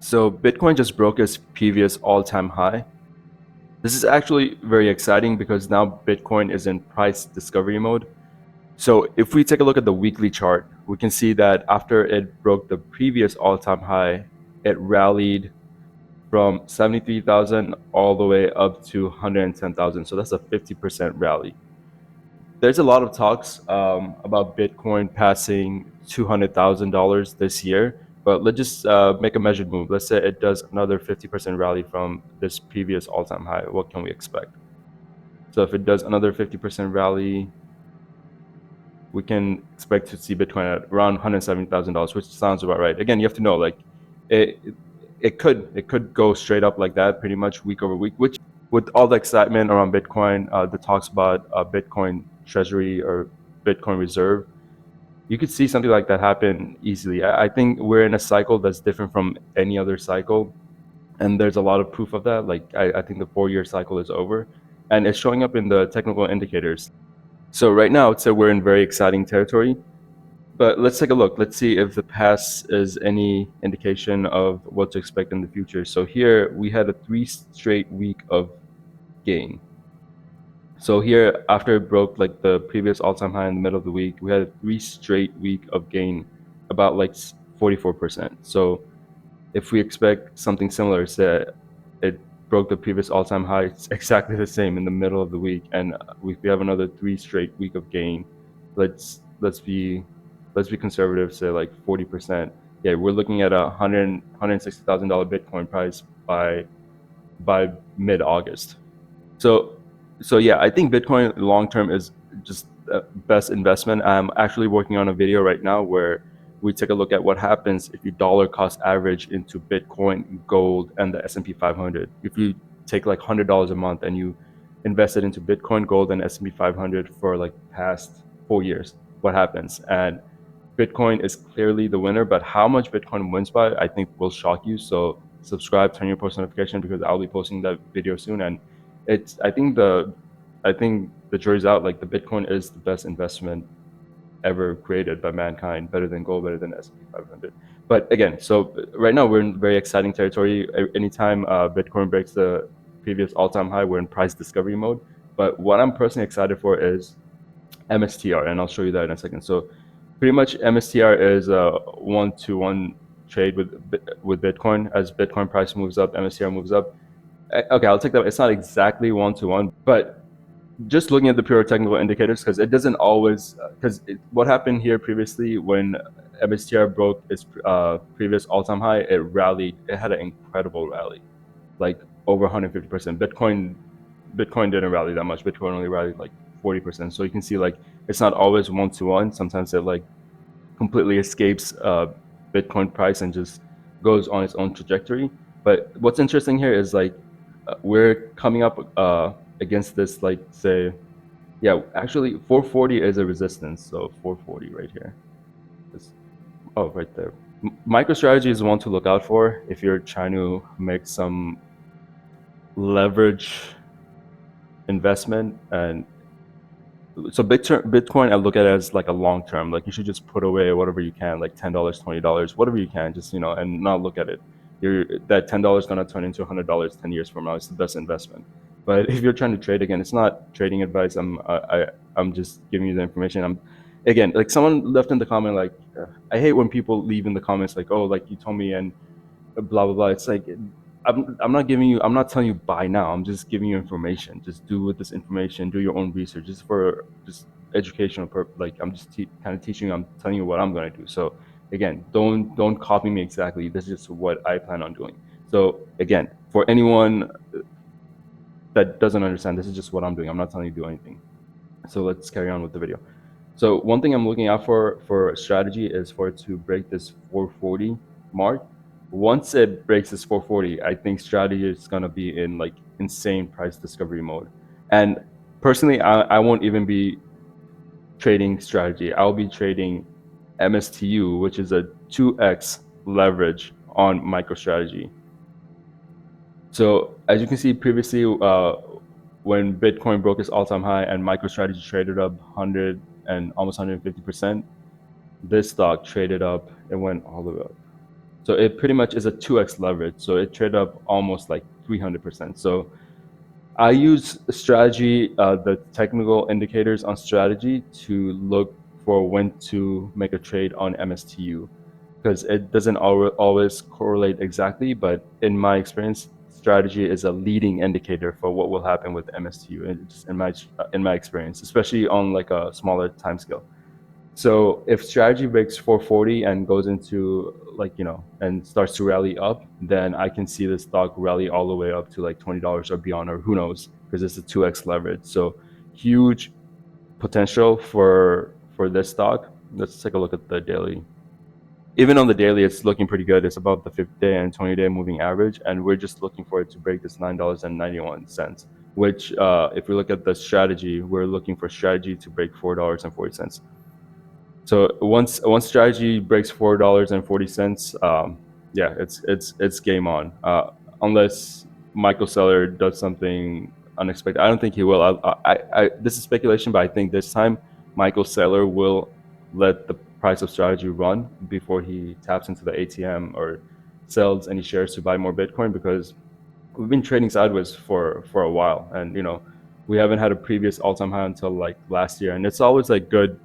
So Bitcoin just broke its previous all-time high. This is actually very exciting because now Bitcoin is in price discovery mode. So if we take a look at the weekly chart, we can see that after it broke the previous all-time high, it rallied from 73,000 all the way up to 110,000. So that's a 50% rally. There's a lot of talks about Bitcoin passing $200,000 this year, but let's just make a measured move. Let's say it does another 50% rally from this previous all-time high. What can we expect? So if it does another 50% rally, we can expect to see Bitcoin at around $170,000, which sounds about right. Again, you have to know, like, it it could go straight up like that, pretty much week over week. Which, with all the excitement around Bitcoin, the talks about Bitcoin Treasury or Bitcoin Reserve, you could see something like that happen easily. I think we're in a cycle that's different from any other cycle, and there's a lot of proof of that. Like, I think the 4-year cycle is over, and it's showing up in the technical indicators. So right now, I'd say we're in very exciting territory. But let's take a look. Let's see if the past is any indication of what to expect in the future. So here we had a 3 straight week of gain. So here, after it broke like the previous all-time high in the middle of the week, we had a 3 straight week of gain, about like 44%. So if we expect something similar, say it broke the previous all-time high, it's exactly the same in the middle of the week, and we have another 3 straight week of gain. Let's be conservative, say like 40%. Yeah, we're looking at $160,000 Bitcoin price by mid-August. So yeah, I think Bitcoin long term is just the best investment. I'm actually working on a video right now where we take a look at what happens if you dollar cost average into Bitcoin, gold, and the S&P 500. If you take like $100 a month and you invest it into Bitcoin, gold, and S&P 500 for like past 4 years, what happens? And Bitcoin is clearly the winner, but how much Bitcoin wins by, I think, will shock you. So subscribe, turn your post notification, because I'll be posting that video soon. And I think the jury's out. Like, the Bitcoin is the best investment ever created by mankind, better than gold, better than S&P 500. But again, so right now we're in very exciting territory. Anytime Bitcoin breaks the previous all-time high, we're in price discovery mode. But what I'm personally excited for is MSTR, and I'll show you that in a second. So pretty much MSTR is a one-to-one trade with Bitcoin. As Bitcoin price moves up, MSTR moves up. Okay, I'll take that. It's not exactly one-to-one, but just looking at the pure technical indicators, because it doesn't always, because what happened here previously when MSTR broke its previous all-time high, it rallied. It had an incredible rally, like over 150%. Bitcoin didn't rally that much. Bitcoin only rallied like 40%. So you can see, like, it's not always one-to-one. Sometimes it like completely escapes Bitcoin price and just goes on its own trajectory. But what's interesting here is, like, we're coming up against this, like, say, yeah, actually 440 is a resistance. So 440 right here. Oh, right there. MicroStrategy is one to look out for if you're trying to make some leverage investment. And so Bitcoin, I look at it as like a long term. Like, you should just put away whatever you can, like $10, $20, whatever you can, just, and not look at it. That $10 gonna turn into $100 10 years from now. It's the best investment. But if you're trying to trade, again, it's not trading advice. I'm just giving you the information. Again, like, someone left in the comment, like, I hate when people leave in the comments like, oh, like, you told me, and blah blah blah. It's like, I'm not telling you buy now. I'm just giving you information. Just do with this information, do your own research, just for just educational purpose. Like, I'm just kind of teaching you. I'm telling you what I'm going to do. So again, don't copy me exactly. This is just what I plan on doing. So again, for anyone that doesn't understand, this is just what I'm doing. I'm not telling you to do anything. So let's carry on with the video. So one thing I'm looking out for strategy is for it to break this 440 mark. Once it breaks this 440, I think strategy is gonna be in like insane price discovery mode. And personally, I won't even be trading strategy. I'll be trading MSTU, which is a 2x leverage on MicroStrategy. So as you can see previously, when Bitcoin broke its all-time high and MicroStrategy traded up 100 and almost 150%, this stock traded up. It went all the way up. So it pretty much is a 2x leverage. So it traded up almost like 300%. So I use strategy, the technical indicators on strategy to look for when to make a trade on MSTU, because it doesn't always correlate exactly, but in my experience, strategy is a leading indicator for what will happen with MSTU, and just in my experience, especially on like a smaller time scale. So if strategy breaks 440 and goes into like, and starts to rally up, then I can see the stock rally all the way up to like $20 or beyond, or who knows, because it's a 2x leverage. So huge potential for this stock. Let's take a look at the daily. Even on the daily, it's looking pretty good. It's above the 50-day and 20-day moving average, and we're just looking for it to break this $9.91, which if we look at the strategy, we're looking for strategy to break $4.40. So once strategy breaks $4.40, yeah, it's game on. Unless Michael Saylor does something unexpected, I don't think he will. This is speculation, but I think this time Michael Saylor will let the price of strategy run before he taps into the ATM or sells any shares to buy more Bitcoin, because we've been trading sideways for a while, and we haven't had a previous all-time high until like last year, and it's always like good,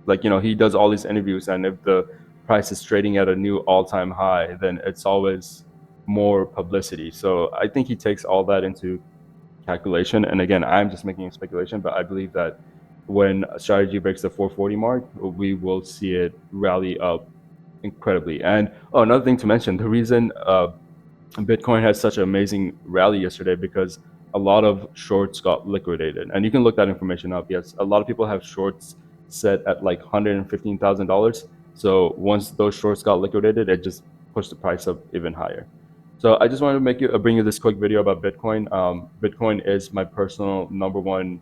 like he does all these interviews, and if the price is trading at a new all-time high, then it's always more publicity. So I think he takes all that into calculation, and again, I'm just making a speculation, but I believe that when a strategy breaks the 440 mark, we will see it rally up incredibly. And another thing to mention, the reason Bitcoin had such an amazing rally yesterday, because a lot of shorts got liquidated, and you can look that information up. Yes, a lot of people have shorts set at like $115,000. So once those shorts got liquidated, it just pushed the price up even higher. So I just wanted to bring you this quick video about Bitcoin. Bitcoin is my personal number one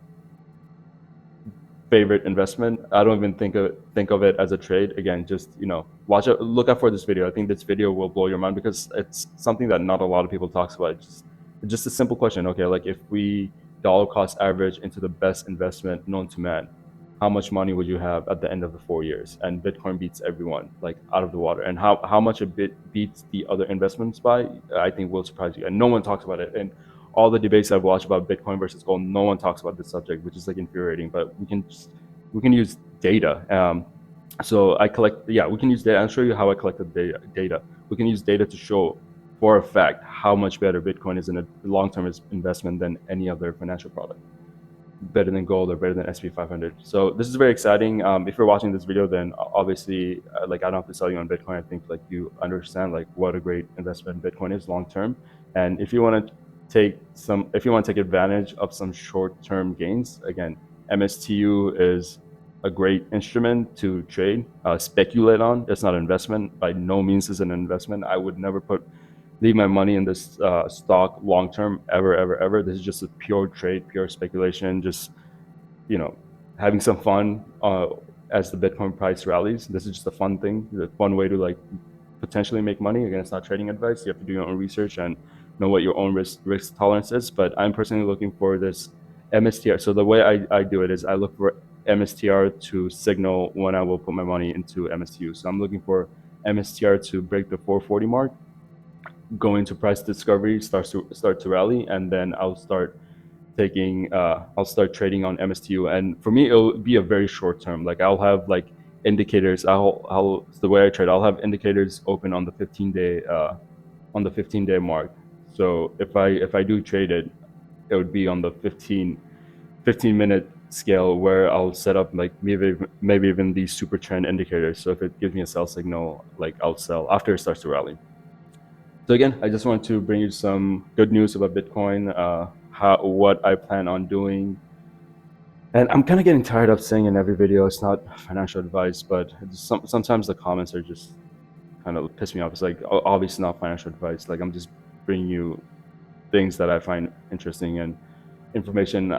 favorite investment. I don't even think of it as a trade. Again, just look out for this video. I think this video will blow your mind, because it's something that not a lot of people talks about. It's just a simple question. Okay, like if we dollar cost average into the best investment known to man, how much money would you have at the end of the 4 years? And Bitcoin beats everyone like out of the water. And how much a bit beats the other investments by, I think will surprise you. And no one talks about it. And all the debates I've watched about Bitcoin versus gold, no one talks about this subject, which is like infuriating. But we can use data. So we can use data. I'll show you how I collected data. We can use data to show for a fact how much better Bitcoin is in a long-term investment than any other financial product, better than gold or better than SP 500. So this is very exciting. If you're watching this video, then obviously, like, I don't have to sell you on Bitcoin. I think like you understand like what a great investment Bitcoin is long term. And if you want to take advantage of some short-term gains, again, MSTU is a great instrument to trade, speculate on. It's not an investment. By no means is it an investment. I would never leave my money in this stock long term, ever. This is just a pure trade, pure speculation, just having some fun as the Bitcoin price rallies. This is just a fun thing, a fun way to like potentially make money. Again, it's not trading advice. You have to do your own research and know what your own risk tolerance is. But I'm personally looking for this MSTR. So the way I do it is I look for MSTR to signal when I will put my money into MSTU. So I'm looking for MSTR to break the 440 mark, go into price discovery, start to rally, and then I'll start trading on MSTU. And for me, it'll be a very short term. Like I'll have like indicators. The way I trade, I'll have indicators open on the 15-day mark. So if I do trade it, it would be on the 15-minute scale, where I'll set up like maybe even these super trend indicators. So if it gives me a sell signal, like I'll sell after it starts to rally. So again, I just want to bring you some good news about Bitcoin, what I plan on doing. And I'm kind of getting tired of saying in every video, it's not financial advice, but sometimes the comments are just kind of piss me off. It's like, obviously not financial advice. Like I'm just bringing you things that I find interesting, and information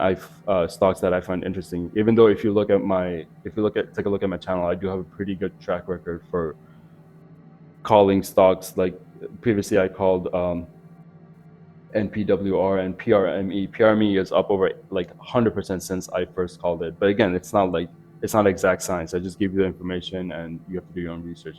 stocks that I find interesting. Even though take a look at my channel, I do have a pretty good track record for calling stocks. Like previously I called NPWR and PRME. PRME is up over like 100% since I first called it. But again, it's not exact science. I just give you the information and you have to do your own research.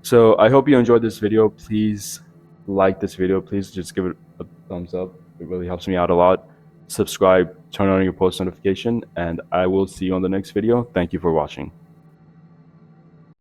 So I hope you enjoyed this video. Please like this video. Please just give it a thumbs up. It really helps me out a lot. Subscribe, turn on your post notification, and I will see you on the next video. Thank you for watching.